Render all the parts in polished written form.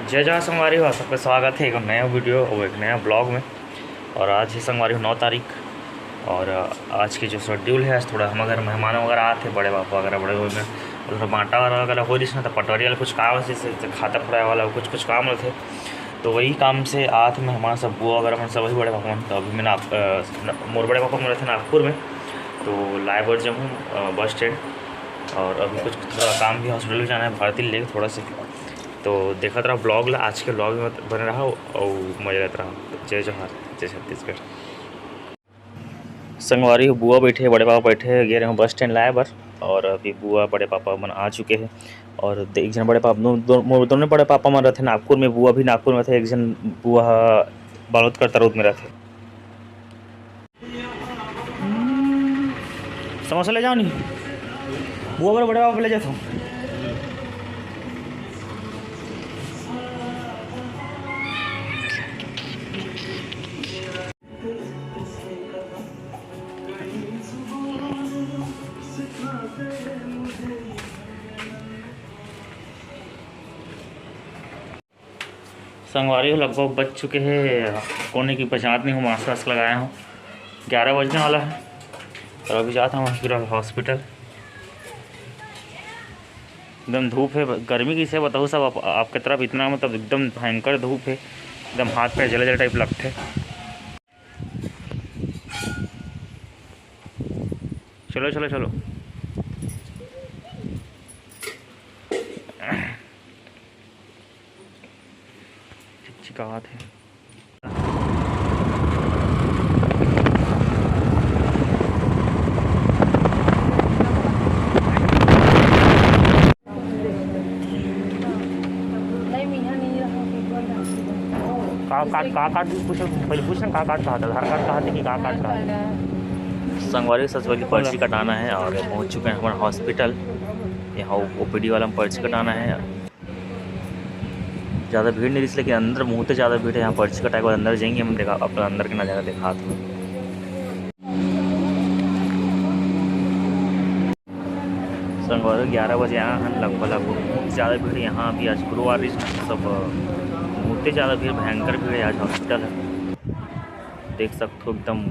जय जहाँ संगवारी हो, सबका स्वागत है एक नया वीडियो और एक नया ब्लॉग में। और आज है संगवारी हो 9 तारीख। और आज की जो शेड्यूल है, आज थोड़ा हम अगर मेहमान वगैरह आते बड़े बापा वगैरह बड़े हुए में थोड़ा बांटा वगैरह हो रही ना, तो पटवारी वाले कुछ काम से खाता पड़ा वाला कुछ काम थे, तो वही काम से आते मेहमान सब बुआ वगैरह सब वही बड़े पापा। तो अभी मैंने मोर बड़े पापा मेरे थे नागपुर में, तो लाइव जब हूँ बस स्टैंड। और अभी कुछ थोड़ा काम भी हॉस्पिटल भी जाना है, भारती लेके थोड़ा से, तो देखा रहा ब्लॉग ला। आज के ब्लॉग में बने रहा और मजा लेता रहा। जय जोहार, जय छत्तीसगढ़। संगवारी हो बुआ बैठे, बड़े पापा बैठे, गए रहे बस स्टैंड लाए बर। और अभी बुआ बड़े पापा मन आ चुके हैं। और एक जन बड़े पापा दोनों बड़े पापा मन रहते नागपुर में, बुआ भी नागपुर में थे, एक जन बुआ बालोद तरोद में रहते। समोसा ले जाओ नहीं, बुआ बड़े पापा ले जाता हूँ। संगवारी हो लगभग बज चुके हैं, कोने की पहचान नहीं हूँ, मास्क वास्क लगाया हूँ, 11 बजने वाला है। और अभी जाता हूँ हॉस्पिटल। एकदम धूप है, गर्मी की से बताऊँ सब आपके तरफ इतना मतलब एकदम भयंकर धूप है, एकदम हाथ पे जले जले टाइप लगते है। चलो चलो चलो। चिकावत है। पहले पूछना आधार कार्ड कहाँ थे कि कहाँ संगवारी सच वाली पर्ची कटाना है और पहुँच चुके हैं हमारे हॉस्पिटल। यहाँ ओपीडी वाला में पर्ची कटाना है। ज़्यादा भीड़ नहीं, इसलिए कि अंदर मुँह से ज़्यादा भीड़ है। यहाँ पर्ची कटाए के बाद अंदर जाएंगे, हम देखा अपना अंदर के नज़ारा देखा था। संगवारी 11 बजे यहाँ लगभग ज़्यादा भीड़ यहाँ भी। आज गुरुवार सब मुँह ज़्यादा भीड़, भयंकर भीड़ है। आज हॉस्पिटल है, देख सकते हो एकदम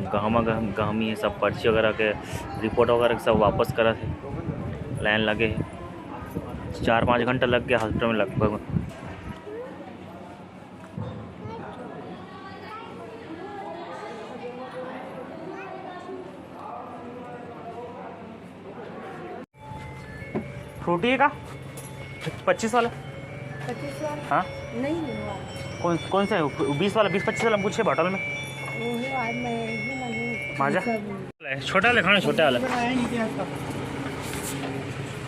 गहमी है। सब पर्ची वगैरह के रिपोर्ट वगैरह सब वापस करा थे, लाइन लगे है। 4-5 घंटा लग गया हॉस्पिटल में लगभग। फ्रूटी का 25 वाला, 25 वाला हाँ नहीं हुआ। कौन सा है? 20 वाला, 20-25 वाला पूछे बॉटल में माजा छोटा ले खाना, छोटे वाला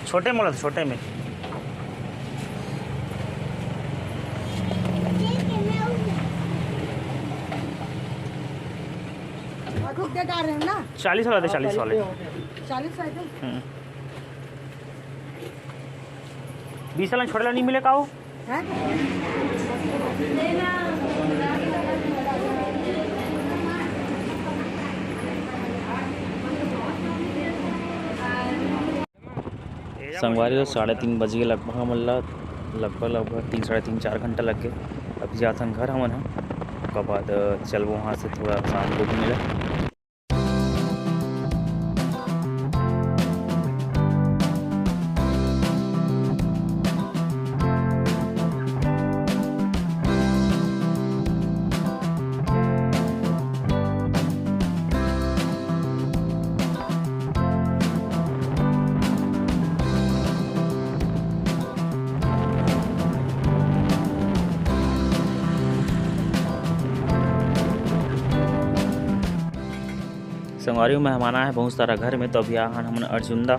छोटे मोला छोटे में। क्या रहे हैं ना 40 वाला दे, 40 वाले 40 वाले 20 वाला छोटे वाला नहीं मिले का वो हैं? संगवारी तो 3:30 बज गए लगभग। हम लगभग 3-3.5-4 घंटा लग गए। अभी जाता घर हमन हम, उसके बाद चल वहाँ से थोड़ा शाम को भी मिला। संगवारी में मेहमान है बहुत सारा घर में, तो अभी आन हमने अर्जुंदा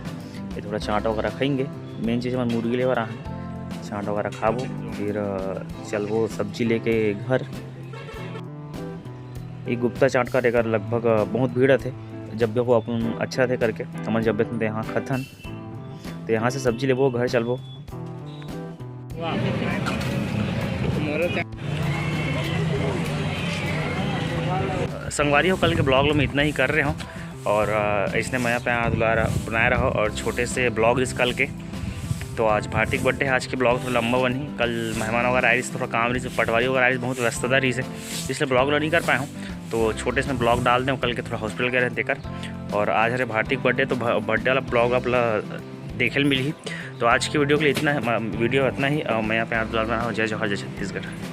ये थोड़ा चाट वगैरह खाएंगे। मेन चीज़ हमारे मुर्गी लेवर आन, चाट वगैरह खाबो, फिर चलबो सब्जी लेके घर। ये गुप्ता चाट का देकर लगभग बहुत भीड़ थे। जब भी वो अपन अच्छा थे करके हमारे जब थे यहाँ खतन, तो यहाँ से सब्जी लेबो घर चलबो। संगवारी हो कल के ब्लॉग में इतना ही कर रहे हो। और इसने मैं पे दुलारा बनाया रहा और छोटे से ब्लॉग इस कल के तो आज भारती का बर्थडे है। आज के ब्लॉग थोड़ा लंबा बनी, कल मेहमान वगैरह आई थोड़ा काम रही से, पटवारी वगैरह आई बहुत व्यस्तता रही से, इसलिए ब्लॉग नहीं कर पाया हूँ। तो छोटे से ब्लॉग डाल दें, कल के थोड़ा हॉस्पिटल गए रहते देकर। और आज है भारती का बर्थडे, तो बर्थडे वाला ब्लॉग आप देखे मिली ही। तो आज की वीडियो के लिए इतना ही। मैं यहाँ पे ब्लॉग बना हूँ। जय जवाहर जय छत्तीसगढ़।